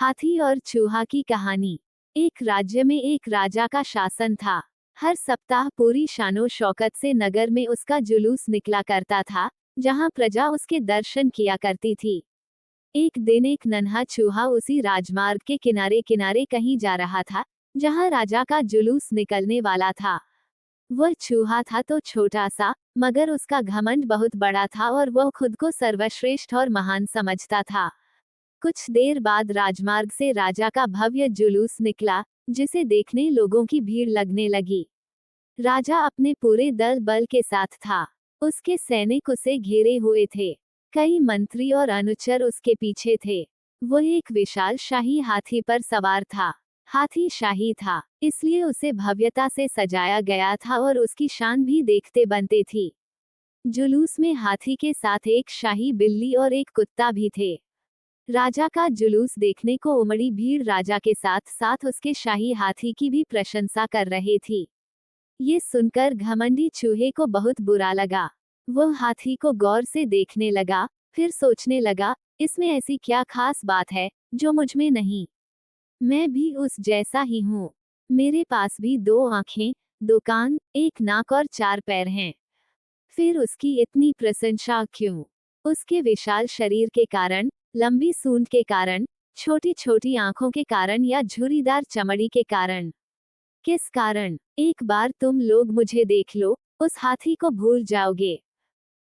हाथी और चूहा की कहानी। एक राज्य में एक राजा का शासन था। हर सप्ताह पूरी शानो शौकत से नगर में उसका जुलूस निकला करता था, जहां प्रजा उसके दर्शन किया करती थी। एक दिन एक नन्हा चूहा उसी राजमार्ग के किनारे किनारे कहीं जा रहा था, जहां राजा का जुलूस निकलने वाला था। वह चूहा था तो छोटा सा, मगर उसका घमंड बहुत बड़ा था और वह खुद को सर्वश्रेष्ठ और महान समझता था। कुछ देर बाद राजमार्ग से राजा का भव्य जुलूस निकला, जिसे देखने लोगों की भीड़ लगने लगी। राजा अपने पूरे दल बल के साथ था। उसके सैनिक उसे घेरे हुए थे। कई मंत्री और अनुचर उसके पीछे थे। वह एक विशाल शाही हाथी पर सवार था। हाथी शाही था, इसलिए उसे भव्यता से सजाया गया था और उसकी शान भी देखते बनते थी। जुलूस में हाथी के साथ एक शाही बिल्ली और एक कुत्ता भी थे। राजा का जुलूस देखने को उमड़ी भीड़ राजा के साथ साथ उसके शाही हाथी की भी प्रशंसा कर रही थी। ये सुनकर घमंडी चूहे को बहुत बुरा लगा। वह हाथी को गौर से देखने लगा, फिर सोचने लगा, इसमें ऐसी क्या खास बात है जो मुझ में नहीं। मैं भी उस जैसा ही हूँ। मेरे पास भी 2 आंखें, 2 कान, 1 नाक और 4 पैर हैं। फिर उसकी इतनी प्रशंसा क्यों? उसके विशाल शरीर के कारण, लंबी सूंड के कारण, छोटी छोटी आंखों के कारण या झुर्रीदार चमड़ी के कारण? किस कारण? एक बार तुम लोग मुझे देख लो, उस हाथी को भूल जाओगे।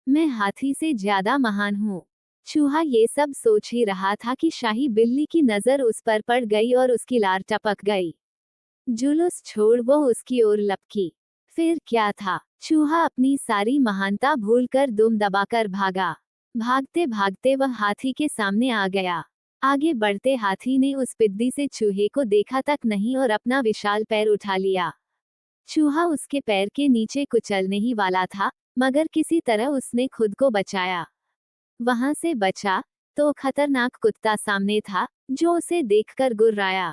मैं हाथी से ज्यादा महान हूँ। चूहा ये सब सोच ही रहा था कि शाही बिल्ली की नजर उस पर पड़ गई और उसकी लार टपक गई। जुलूस छोड़ वो उसकी ओर लपकी। फिर क्या था? चूहा अपनी सारी महानता भूलकर दुम दबाकर भागा। भागते भागते वह हाथी के सामने आ गया। आगे बढ़ते हाथी ने उस पिद्दी से चूहे को देखा तक नहीं और अपना विशाल पैर उठा लिया। चूहा उसके पैर के नीचे कुचलने ही वाला था, मगर किसी तरह उसने खुद को बचाया। वहां से बचा तो खतरनाक कुत्ता सामने था, जो उसे देखकर गुर्राया।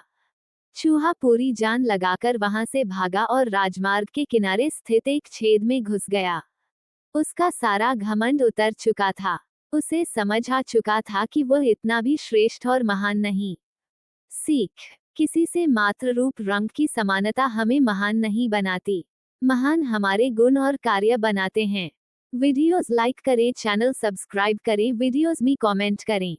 चूहा पूरी जान लगाकर वहां से भागा और राजमार्ग के किनारे स्थित एक छेद में घुस गया। उसका सारा घमंड उतर चुका था। उसे समझ आ चुका था कि वह इतना भी श्रेष्ठ और महान नहीं। सीख: किसी से मात्र रूप रंग की समानता हमें महान नहीं बनाती। महान हमारे गुण और कार्य बनाते हैं। वीडियोस लाइक करें, चैनल सब्सक्राइब करें, वीडियोस में कमेंट करें।